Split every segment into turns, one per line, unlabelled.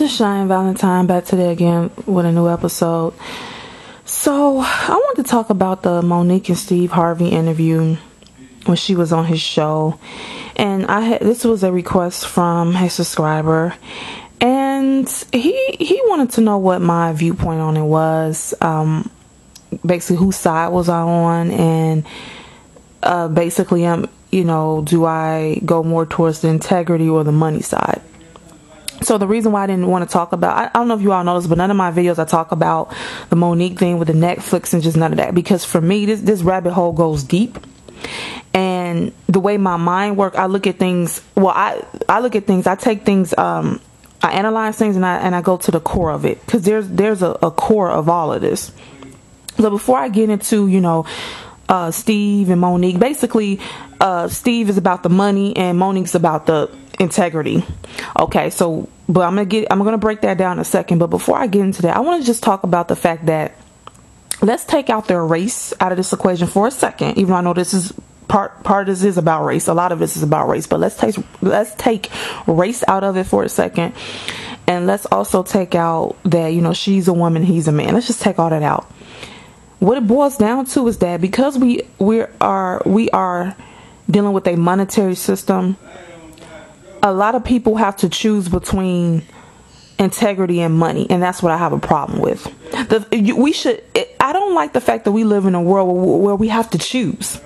It's Cheyenne Valentine back today again with a new episode. So I want to talk about the Monique and Steve Harvey interview when she was on his show, and this was a request from a subscriber, and he wanted to know what my viewpoint on it was, basically whose side was I on, and basically do I go more towards the integrity or the money side. So the reason why I didn't want to talk about, I don't know if you all noticed, but none of my videos I talk about the Monique thing with the Netflix and just none of that, because for me this rabbit hole goes deep, and the way my mind works, I look at things. Well, I look at things. I take things. I analyze things, and I go to the core of it, because there's a core of all of this. So before I get into Steve and Monique, basically Steve is about the money and Monique's about the integrity. Okay, so but I'm gonna break that down in a second. But before I get into that, I want to just talk about the fact that let's take out their race out of this equation for a second. Even though I know this is part of this is about race, a lot of this is about race, but let's take race out of it for a second, and let's also take out that she's a woman, he's a man. Let's just take all that out. What it boils down to is that because we are dealing with a monetary system, a lot of people have to choose between integrity and money, and that's what I have a problem with. I don't like the fact that we live in a world where we have to choose.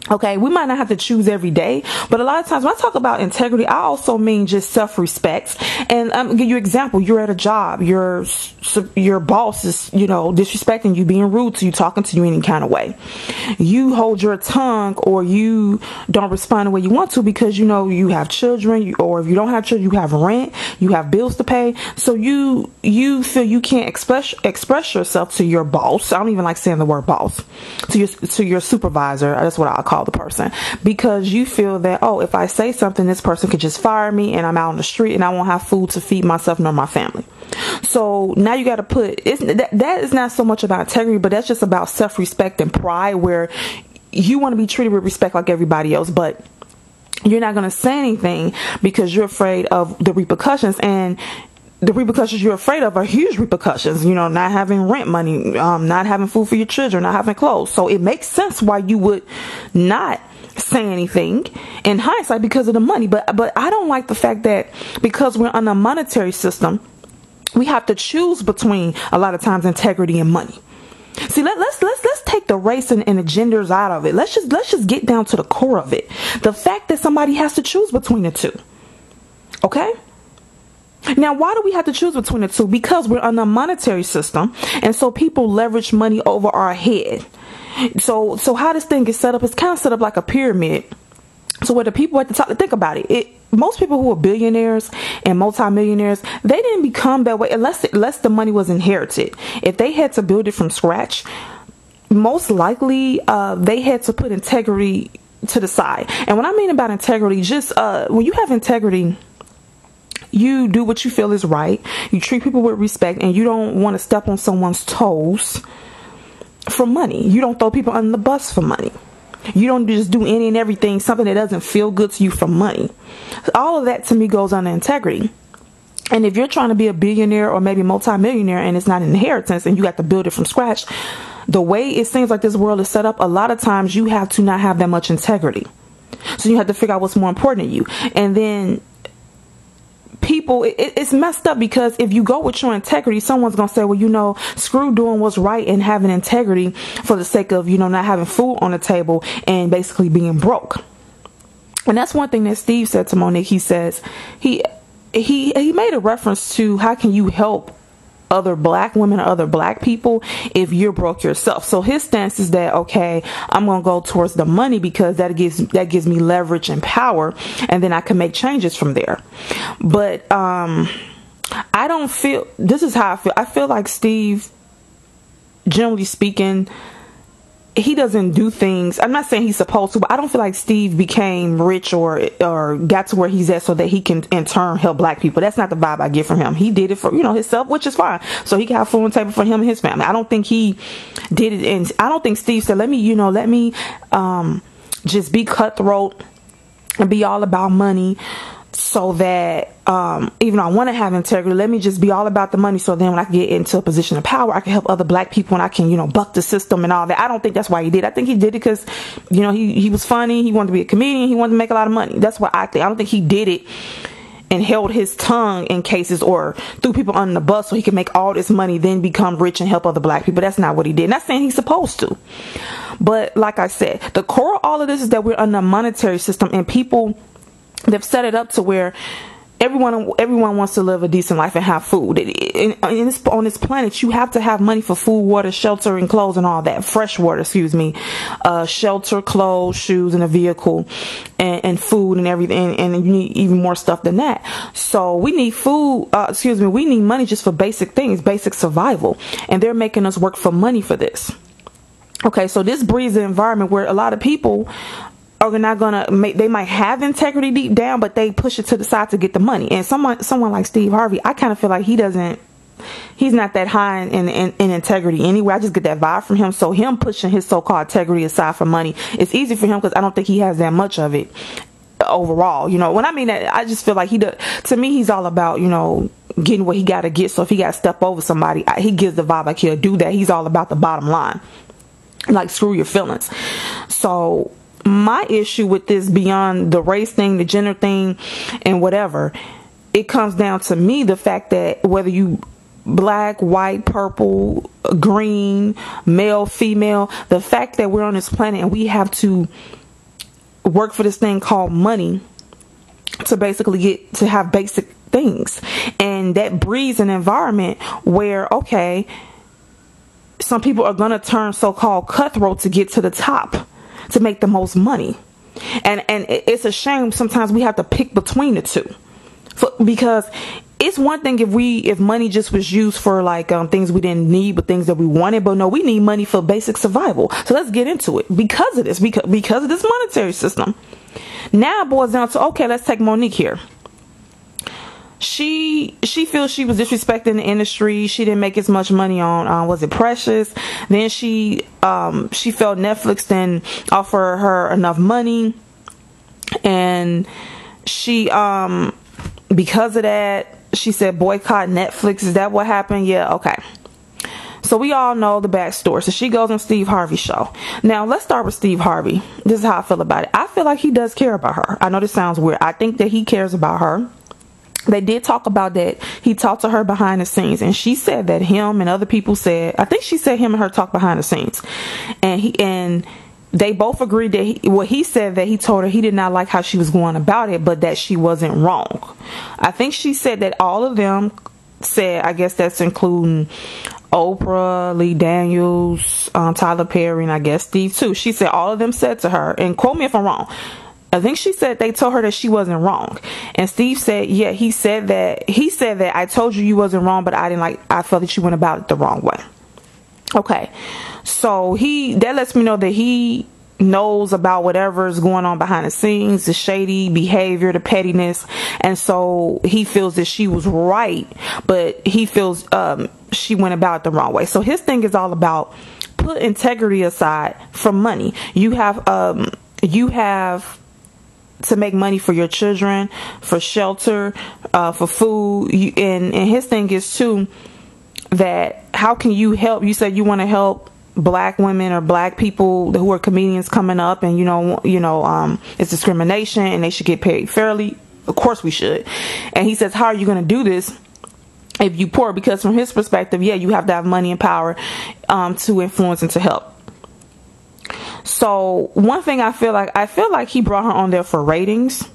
Okay, we might not have to choose every day, but a lot of times when I talk about integrity, I also mean just self-respect. And I'm gonna give you an example. You're at a job, your boss is disrespecting you, being rude to you, talking to you any kind of way. You hold your tongue, or you don't respond the way you want to because you have children, or if you don't have children, you have rent, you have bills to pay. So you feel you can't express yourself to your boss. I don't even like saying the word boss. To your supervisor. That's what I'll call the person, because you feel that, if I say something, this person could just fire me and I'm out on the street and I won't have food to feed myself nor my family. So now you got to that is not so much about integrity, but that's just about self-respect and pride, where you want to be treated with respect like everybody else, but you're not going to say anything because you're afraid of the repercussions. And the repercussions you're afraid of are huge repercussions, not having rent money, not having food for your children, not having clothes. So it makes sense why you would not say anything in hindsight because of the money. But I don't like the fact that because we're on a monetary system, we have to choose between, a lot of times, integrity and money. See, let's take the race and the genders out of it. Let's just get down to the core of it. The fact that somebody has to choose between the two. Okay? Now, why do we have to choose between the two? Because we're on a monetary system, and so people leverage money over our head. So how this thing is set up, it's kind of set up like a pyramid. So where the people at the top, think about it, most people who are billionaires and multimillionaires, they didn't become that way unless the money was inherited. If they had to build it from scratch, most likely they had to put integrity to the side. And what I mean about integrity, just when you have integrity, you do what you feel is right. You treat people with respect, and you don't want to step on someone's toes for money. You don't throw people under the bus for money. You don't just do any and everything, something that doesn't feel good to you, for money. All of that to me goes under integrity. And if you're trying to be a billionaire or maybe multimillionaire and it's not an inheritance and you have to build it from scratch, the way it seems like this world is set up, a lot of times you have to not have that much integrity. So you have to figure out what's more important to you. And then people, it's messed up, because if you go with your integrity, someone's gonna say, well, screw doing what's right and having integrity for the sake of not having food on the table and basically being broke. And that's one thing that Steve said to Monique. He says he made a reference to, how can you help other black women or other black people if you're broke yourself? So his stance is that, okay, I'm gonna go towards the money because that gives me leverage and power, and then I can make changes from there. But I don't feel, this is how I feel. I feel like Steve, generally speaking, he doesn't do things. I'm not saying he's supposed to, but I don't feel like Steve became rich or got to where he's at so that he can in turn help black people. That's not the vibe I get from him. He did it for himself, which is fine, so he can have food on the table for him and his family. I don't think he did it, and I don't think Steve said, let me just be cutthroat and be all about money so that even though I want to have integrity, let me just be all about the money. So then when I get into a position of power, I can help other black people and I can, buck the system and all that. I don't think that's why he did. I think he did it because, he was funny. He wanted to be a comedian. He wanted to make a lot of money. That's what I think. I don't think he did it and held his tongue in cases or threw people under the bus so he could make all this money, then become rich and help other black people. That's not what he did. Not saying he's supposed to. But like I said, the core of all of this is that we're under a monetary system, and people, they've set it up to where everyone wants to live a decent life and have food. On this planet, you have to have money for food, water, shelter, and clothes and all that. Fresh water, shelter, clothes, shoes, and a vehicle, and food and everything. And you need even more stuff than that. So we need food, we need money just for basic things, basic survival. And they're making us work for money for this. Okay, so this breeds an environment where a lot of people are not they might have integrity deep down, but they push it to the side to get the money. And someone like Steve Harvey, I kind of feel like he's not that high in integrity anyway. I just get that vibe from him. So him pushing his so-called integrity aside for money, it's easy for him because I don't think he has that much of it overall. When I mean that, I just feel like to me, he's all about, getting what he got to get. So if he got to step over somebody, he gives the vibe like he'll do that. He's all about the bottom line. Like, screw your feelings. So my issue with this, beyond the race thing, the gender thing, and whatever, it comes down to me the fact that whether you black, white, purple, green, male, female, the fact that we're on this planet and we have to work for this thing called money to basically get to have basic things, and that breeds an environment where, okay, some people are going to turn so-called cutthroat to get to the top, to make the most money. And it's a shame sometimes we have to pick between the two, because it's one thing if money just was used for like things we didn't need but things that we wanted, but no, we need money for basic survival. So let's get into it because of this monetary system. Now it boils down to, okay, let's take Monique here. She feels she was disrespecting the industry. She didn't make as much money on was it Precious. Then she felt Netflix didn't offer her enough money, and she because of that, she said boycott Netflix. Is that what happened? Yeah, okay. So we all know the backstory. So she goes on Steve Harvey's show. Now let's start with Steve Harvey. This is how I feel about it. I feel like he does care about her. I know this sounds weird. I think that he cares about her. They did talk about that. He talked to her behind the scenes, and she said that him and other people said, I think she said him and her talked behind the scenes, and they both agreed that he said that he told her he did not like how she was going about it, but that she wasn't wrong. I think she said that all of them said, I guess that's including Oprah, Lee Daniels, Tyler Perry, and I guess Steve too. She said all of them said to her, and quote me if I'm wrong, I think she said they told her that she wasn't wrong. And Steve said, yeah, he said that I told you wasn't wrong, but I felt that you went about it the wrong way. Okay. So that lets me know that he knows about whatever is going on behind the scenes, the shady behavior, the pettiness. And so he feels that she was right, but he feels, she went about it the wrong way. So his thing is all about put integrity aside for money. You have to make money for your children, for shelter, for food. And his thing is too, that how can you help? You said you want to help black women or black people who are comedians coming up, and it's discrimination and they should get paid fairly. Of course we should. And he says, how are you going to do this if you poor? Because from his perspective, yeah, you have to have money and power to influence and to help. So one thing I feel like he brought her on there for ratings,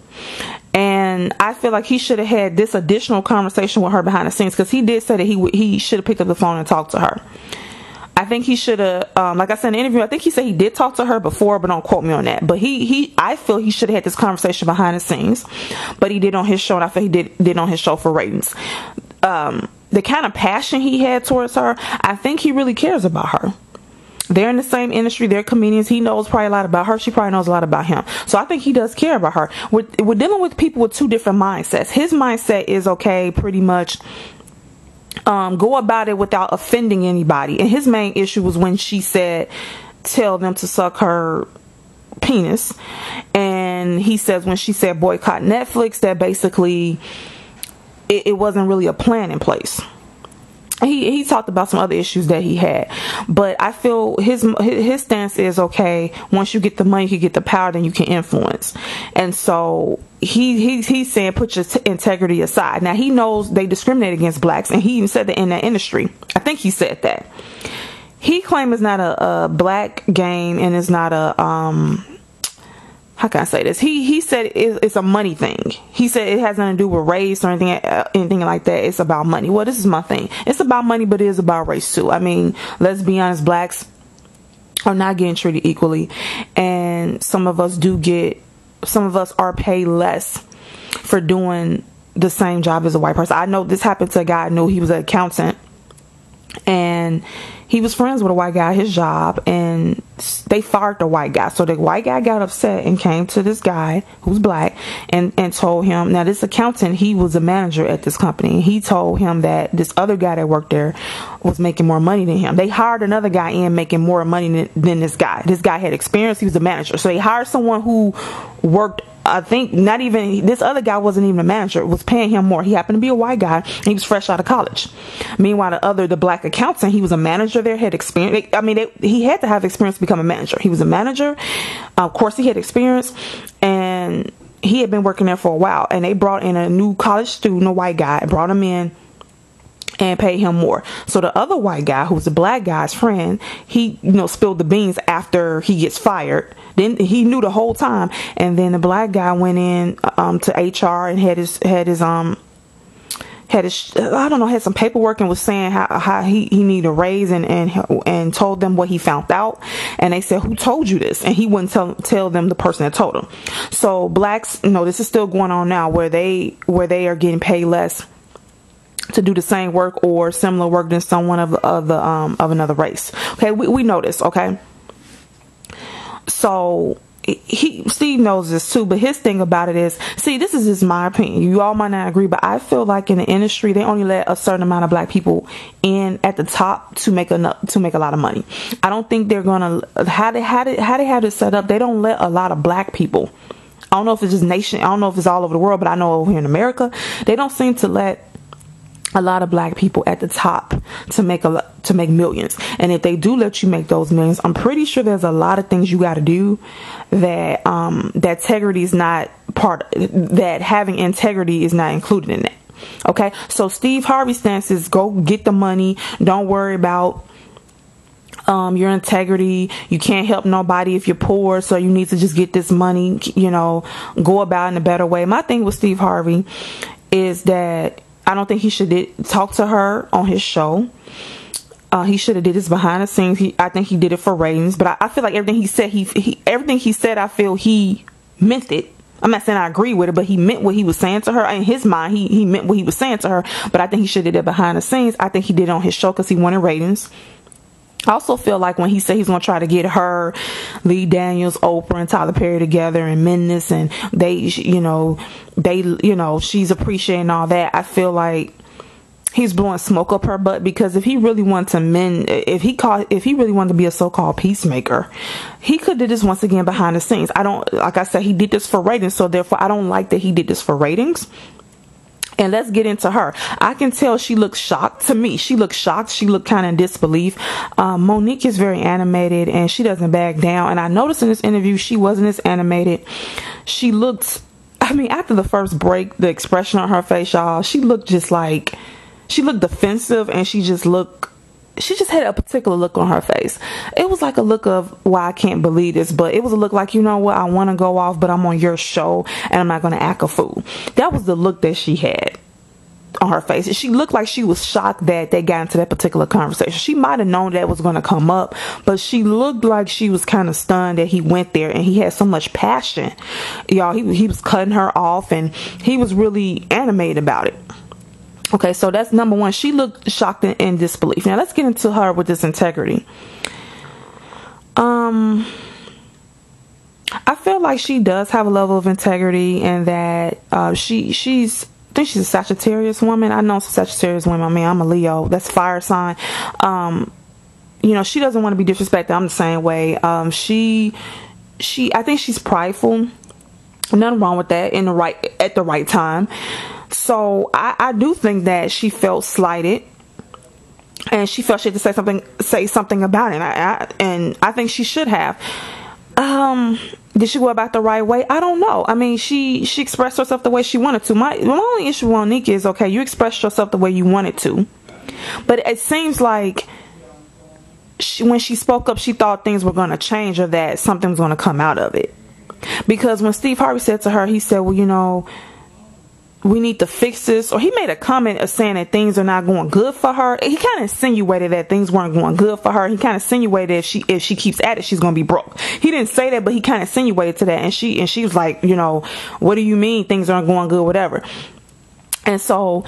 and I feel like he should have had this additional conversation with her behind the scenes, because he did say that he should have picked up the phone and talked to her. I think he should have, like I said in the interview, I think he said he did talk to her before, but don't quote me on that. But I feel he should have had this conversation behind the scenes, but he did on his show, and I feel he did on his show for ratings. The kind of passion he had towards her, I think he really cares about her. They're in the same industry. They're comedians. He knows probably a lot about her. She probably knows a lot about him. So I think he does care about her. We're dealing with people with two different mindsets. His mindset is, okay, pretty much go about it without offending anybody. And his main issue was when she said, tell them to suck her penis. And he says when she said boycott Netflix, that basically it wasn't really a plan in place. He talked about some other issues that he had, but I feel his stance is, okay, once you get the money, you get the power, then you can influence. And so he's saying put your integrity aside. Now he knows they discriminate against blacks, and he even said that in that industry. I think he said that. He claimed it's not a black game, and it's not a how can I say this? He said it's a money thing. He said it has nothing to do with race or anything like that. It's about money. Well, this is my thing. It's about money, but it is about race too. I mean, let's be honest, blacks are not getting treated equally, and some of us are paid less for doing the same job as a white person. I know this happened to a guy I knew. He was an accountant, and he was friends with a white guy at his job, and they fired the white guy. So the white guy got upset and came to this guy who's black and told him, now this accountant, he was a manager at this company. He told him that this other guy that worked there was making more money than him. They hired another guy in making more money than this guy. This guy had experience. He was a manager. So they hired someone who worked, I think not even, this other guy wasn't even a manager, was paying him more. He happened to be a white guy, and he was fresh out of college. Meanwhile, the black accountant, he was a manager there, had experience. I mean, he had to have experience to become a manager. He was a manager. Of course, he had experience, and he had been working there for a while. And they brought in a new college student, a white guy, brought him in and paid him more. So the other white guy, who was the black guy's friend, he spilled the beans after he gets fired. Then he knew the whole time, and then the black guy went in to HR and had some paperwork and was saying how he needed a raise and told them what he found out. And they said, who told you this? And he wouldn't tell them the person that told him. So blacks, this is still going on now, where they are getting paid less to do the same work or similar work than someone of another race. Okay, we know this. Okay, so Steve knows this too, but his thing about it is, see, this is just my opinion. You all might not agree, but I feel like in the industry, they only let a certain amount of black people in at the top to make a lot of money. I don't think they're gonna how they have this set up. They don't let a lot of black people. I don't know if it's just I don't know if it's all over the world, but I know over here in America, they don't seem to let a lot of black people at the top to make millions. And if they do let you make those millions, I'm pretty sure there's a lot of things you got to do that that integrity is not that having integrity is not included in that. Okay, so Steve Harvey's stance is go get the money. Don't worry about your integrity. You can't help nobody if you're poor, so you need to just get this money, go about in a better way. My thing with Steve Harvey is that I don't think he should talk to her on his show. He should have did this behind the scenes. I think he did it for ratings, but I feel like everything he said, everything he said, I feel he meant it. I'm not saying I agree with it, but he meant what he was saying to her. In his mind, he meant what he was saying to her, but I think he should have did it behind the scenes. I think he did it on his show because he wanted ratings. I also feel like when he said he's going to try to get her, Lee Daniels, Oprah, and Tyler Perry together and mend this, and she's appreciating all that, I feel like he's blowing smoke up her butt, because if he really wanted to mend, if he really wanted to be a so-called peacemaker, he could do this once again behind the scenes. Like I said, he did this for ratings, so therefore I don't like that he did this for ratings. And let's get into her. I can tell she looks shocked. To me, she looked shocked. She looked kind of in disbelief. Monique is very animated, and she doesn't back down. And I noticed in this interview, she wasn't as animated. She looked, after the first break, the expression on her face, y'all, she looked defensive, and she just had a particular look on her face. It was like a look of, why I can't believe this, but it was a look like, you know what, I want to go off, but I'm on your show and I'm not going to act a fool. That was the look that she had on her face. She looked like she was shocked that they got into that particular conversation. She might have known that was going to come up, but she looked like she was kind of stunned that he went there, and he had so much passion. Y'all, he was cutting her off, and he was really animated about it. Okay, so that's number one. She looked shocked and in disbelief. Now let's get into her with this integrity. I feel like she does have a level of integrity, and that I think she's a Sagittarius woman. I know some Sagittarius women. I'm a Leo. That's fire sign. She doesn't want to be disrespected. I'm the same way. I think she's prideful. Nothing wrong with that at the right time. So I do think that she felt slighted, and she felt she had to say something about it. And I think she should have. Did she go about the right way? I don't know. I mean, she expressed herself the way she wanted to. My only issue with Monique is, okay, you expressed yourself the way you wanted to, but it seems like when she spoke up, she thought things were going to change, or that something was going to come out of it. Because when Steve Harvey said to her, he said, well, we need to fix this, or he made a comment of saying that things are not going good for her. He kind of insinuated that things weren't going good for her. He kind of insinuated if she keeps at it, she's going to be broke. He didn't say that, but he kind of insinuated to that. And she was like, what do you mean things aren't going good, whatever. And so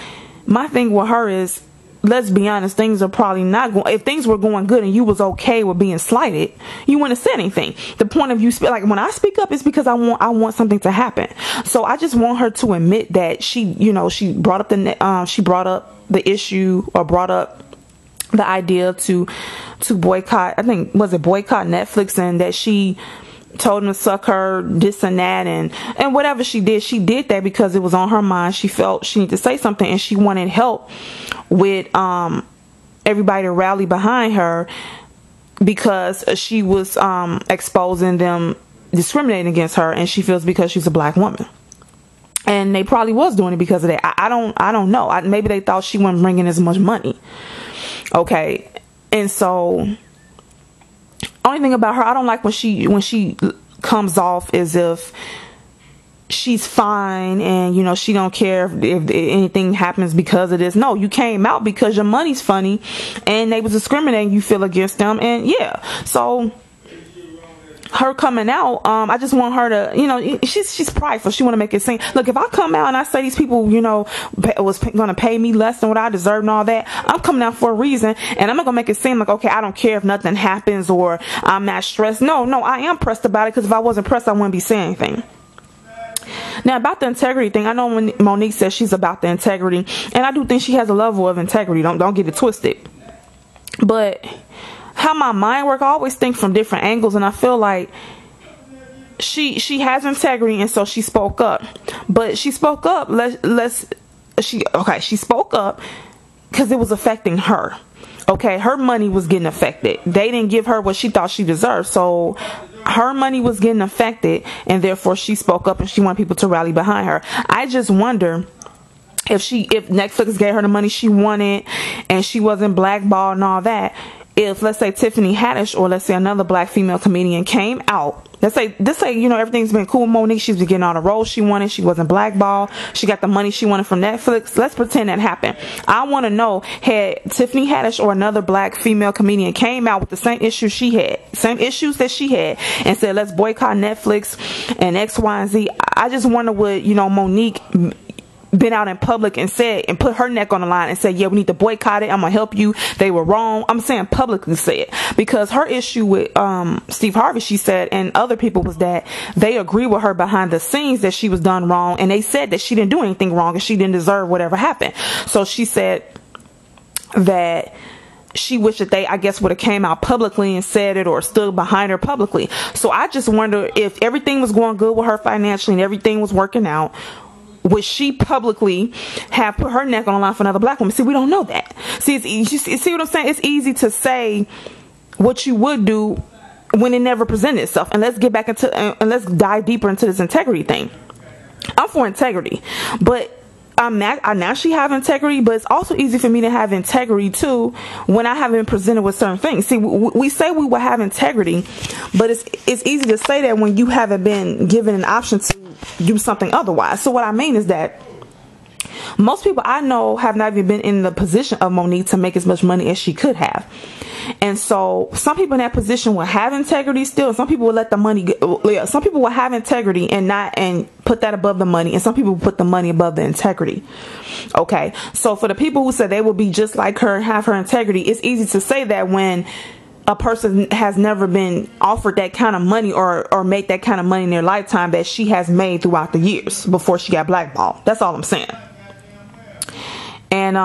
my thing with her is, let's be honest, things are probably not going. If things were going good and you was okay with being slighted, you wouldn't have said anything. The point of you like when I speak up is because I want something to happen. So I just want her to admit that she brought up the issue, or brought up the idea to boycott. I think boycott Netflix, and that she told him to suck her this and that, and whatever she did that because it was on her mind. She felt she needed to say something, and she wanted help with everybody to rally behind her, because she was exposing them discriminating against her, and she feels because she's a black woman. And they probably was doing it because of that. I don't know. Maybe they thought she wasn't bringing as much money. Okay. And so only thing about her, I don't like when she comes off as if she's fine and she don't care if anything happens because of this. No, you came out because your money's funny and they was discriminating, you feel, against them. And yeah, so her coming out, I just want her to, she's prideful. She want to make it seem, look, if I come out and I say these people, was going to pay me less than what I deserve and all that, I'm coming out for a reason, and I'm not going to make it seem like, okay, I don't care if nothing happens or I'm not stressed. No, I am pressed about it, because if I wasn't pressed, I wouldn't be saying anything. Now, about the integrity thing, I know when Monique says she's about the integrity, and I do think she has a level of integrity. Don't get it twisted. But how my mind works, I always think from different angles, and I feel like she has integrity, and so she spoke up. But she spoke up. She spoke up because it was affecting her. Okay, her money was getting affected. They didn't give her what she thought she deserved, so her money was getting affected, and therefore she spoke up and she wanted people to rally behind her. I just wonder if Netflix gave her the money she wanted and she wasn't blackballed and all that. If, let's say, Tiffany Haddish, or let's say another black female comedian came out, let's say everything's been cool with Monique, she's been getting all the roles she wanted, she wasn't blackballed, she got the money she wanted from Netflix. Let's pretend that happened. I want to know, had Tiffany Haddish or another black female comedian came out with the same issues that she had, and said, let's boycott Netflix and X, Y, and Z. I just wonder, would Monique been out in public and said, and put her neck on the line and said, yeah, we need to boycott it, I'm gonna help you, they were wrong. I'm saying publicly say it, because her issue with Steve Harvey, she said, and other people, was that they agree with her behind the scenes that she was done wrong, and they said that she didn't do anything wrong and she didn't deserve whatever happened. So she said that she wished that they, I guess, would have came out publicly and said it, or stood behind her publicly. So I just wonder, if everything was going good with her financially and everything was working out, would she publicly have put her neck on the line for another black woman? See, we don't know that. See, see what I'm saying? It's easy to say what you would do when it never presented itself. And let's get back into, and let's dive deeper into this integrity thing. I'm for integrity, but I naturally have integrity, but it's also easy for me to have integrity too when I haven't been presented with certain things. See, we say we will have integrity, but it's easy to say that when you haven't been given an option to do something otherwise. So what I mean is that most people I know have not even been in the position of Monique to make as much money as she could have. And so some people in that position will have integrity still. Some people will let the money go. Some people will have integrity and put that above the money. And some people will put the money above the integrity. Okay. So for the people who said they will be just like her and have her integrity, it's easy to say that when a person has never been offered that kind of money or made that kind of money in their lifetime that she has made throughout the years before she got blackballed. That's all I'm saying. And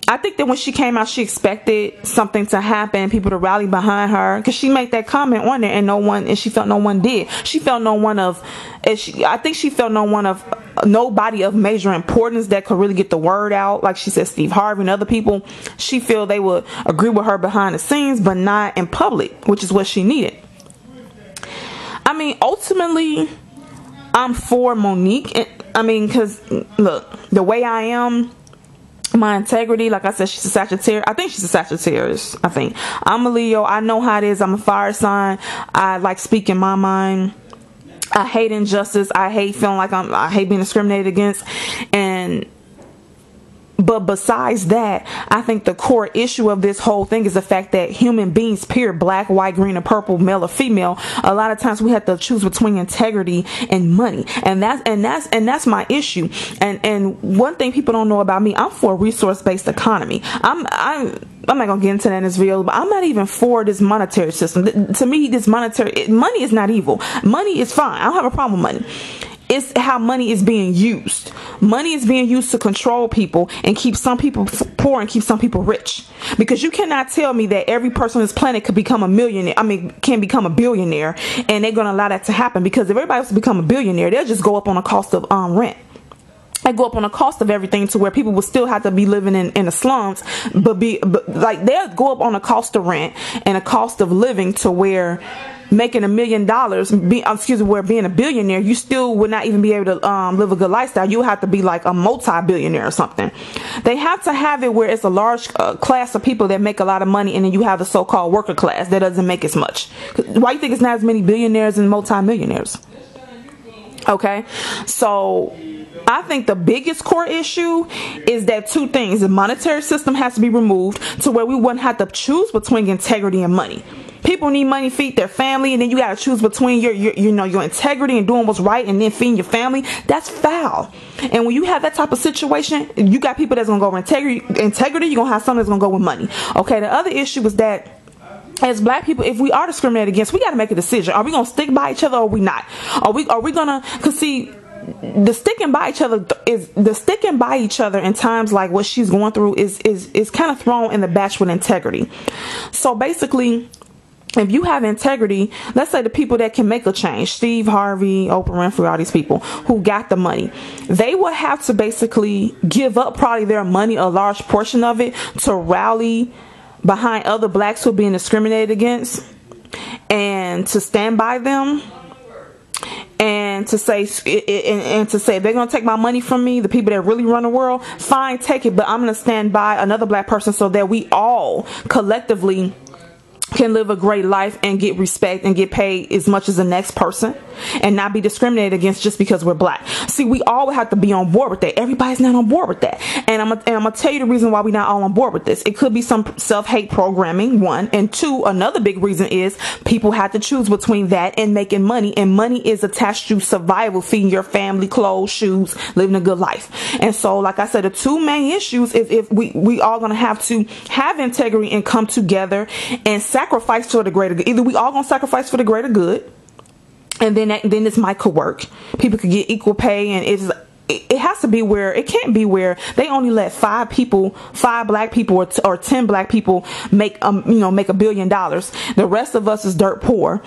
I think that when she came out, she expected something to happen, people to rally behind her, because she made that comment on there, and she felt no one did. She felt no one of, I think she felt nobody of major importance that could really get the word out. Like she said, Steve Harvey and other people, she feel they would agree with her behind the scenes, but not in public, which is what she needed. I mean, ultimately, I'm for Monique. I mean, because look, the way I am, my integrity, like I said, she's a Sagittarius. I think she's a Sagittarius. I'm a Leo. I know how it is. I'm a fire sign. I like speaking my mind. I hate injustice. I hate feeling like I hate being discriminated against. But besides that, I think the core issue of this whole thing is the fact that human beings, period, black, white, green, or purple, male or female, a lot of times we have to choose between integrity and money, and that's my issue. And one thing people don't know about me, I'm for a resource-based economy. I'm not gonna get into that in this video, but I'm not even for this monetary system. To me, money is not evil. Money is fine. I don't have a problem with money. It's how money is being used. Money is being used to control people and keep some people poor and keep some people rich. Because you cannot tell me that every person on this planet could become a millionaire. Can become a billionaire, and they're going to allow that to happen. Because if everybody wants to become a billionaire, they'll just go up on the cost of rent. They go up on the cost of everything to where people will still have to be living in the slums, but they'll go up on the cost of rent and the cost of living to where making $1 million, where being a billionaire, you still would not even be able to live a good lifestyle. You have to be like a multi-billionaire or something. They have to have it where it's a large class of people that make a lot of money, and then you have the so-called worker class that doesn't make as much. Why do you think it's not as many billionaires and multi-millionaires? Okay, so I think the biggest core issue is that two things. The monetary system has to be removed to where we wouldn't have to choose between integrity and money. People need money to feed their family, and then you got to choose between your integrity and doing what's right and then feeding your family. That's foul. And when you have that type of situation, you got people that's going to go with integrity. You're going to have some that's going to go with money. Okay, the other issue is that as black people, if we are discriminated against, we got to make a decision. Are we going to stick by each other or are we not? Are we going to, because see, the sticking by each other in times like what she's going through is kind of thrown in the batch with integrity. So basically, if you have integrity, let's say the people that can make a change, Steve Harvey, Oprah Winfrey, all these people who got the money, they will have to basically give up probably their money, a large portion of it, to rally behind other blacks who are being discriminated against and to stand by them. And to say if they're going to take my money from me, the people that really run the world, fine, take it. But I'm going to stand by another black person so that we all collectively can live a great life and get respect and get paid as much as the next person and not be discriminated against just because we're black. See, we all have to be on board with that. Everybody's not on board with that. And I'm gonna tell you the reason why we're not all on board with this. It could be some self-hate programming, one. And two, another big reason is people have to choose between that and making money. And money is attached to survival, feeding your family, clothes, shoes, living a good life. And so, like I said, the two main issues is if we all gonna have to have integrity and come together and sacrifice for the greater good. Either we all gonna sacrifice for the greater good, and then this might could work. People could get equal pay, and it has to be where it can't be where they only let 5 black people or 10 black people make $1 billion. The rest of us is dirt poor.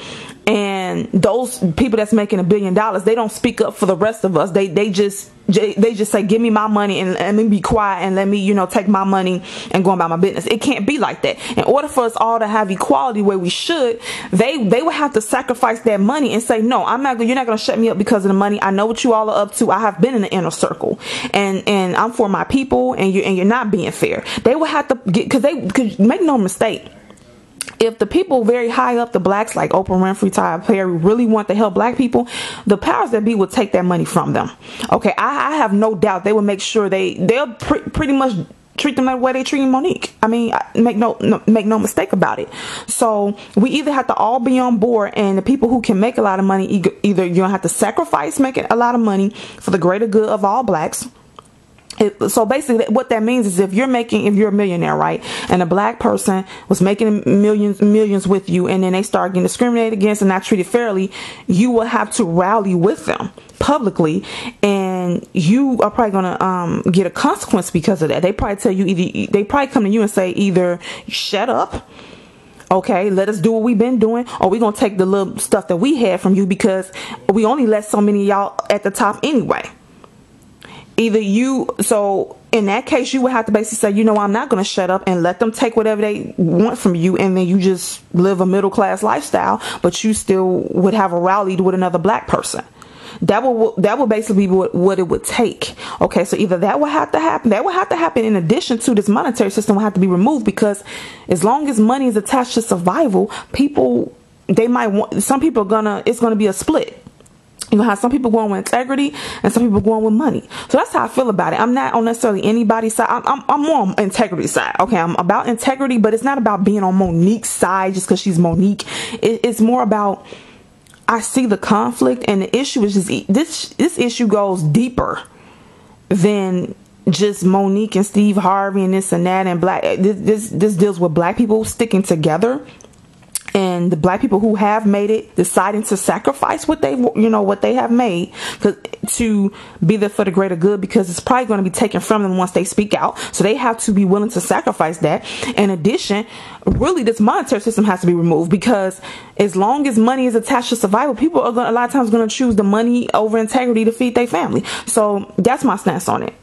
And those people that's making $1 billion, they don't speak up for the rest of us. They just say, give me my money and let me be quiet and let me, take my money and go about my business. It can't be like that. In order for us all to have equality where we should, they would have to sacrifice that money and say, no, you're not going to shut me up because of the money. I know what you all are up to. I have been in the inner circle and I'm for my people, and you're not being fair. They would have to because make no mistake. If the people very high up, the blacks like Oprah Winfrey, Tyler Perry, really want to help black people, the powers that be will take that money from them. Okay, I have no doubt they will make sure they'll pretty much treat them like the way they treat Monique. I mean, make no mistake about it. So we either have to all be on board, and the people who can make a lot of money, either you're gonna have to sacrifice making a lot of money for the greater good of all blacks. So basically what that means is if you're a millionaire, right, and a black person was making millions with you, and then they start getting discriminated against and not treated fairly, you will have to rally with them publicly and and you are probably gonna get a consequence because of that. They probably tell you they probably come to you and say either shut up, okay, let us do what we've been doing, or we're gonna take the little stuff that we had from you because we only let so many of y'all at the top anyway. So in that case, you would have to basically say, you know, I'm not going to shut up and let them take whatever they want from you, and then you just live a middle class lifestyle, but you still would have a rally with another black person. That would basically be what it would take. Okay, so either that would have to happen. That would have to happen in addition to this monetary system will have to be removed, because as long as money is attached to survival, some people it's gonna be a split. You know how some people going with integrity and some people going with money. So that's how I feel about it. I'm not on necessarily anybody's side. I'm more on integrity side. Okay, I'm about integrity, but it's not about being on Monique's side just because she's Monique. It's more about, I see the conflict, and the issue is just this issue goes deeper than just Monique and Steve Harvey and this and that and black. This deals with black people sticking together. And the black people who have made it, deciding to sacrifice what they have made to be there for the greater good, because it's probably going to be taken from them once they speak out. So they have to be willing to sacrifice that. In addition, really, this monetary system has to be removed, because as long as money is attached to survival, people are a lot of times going to choose the money over integrity to feed their family. So that's my stance on it.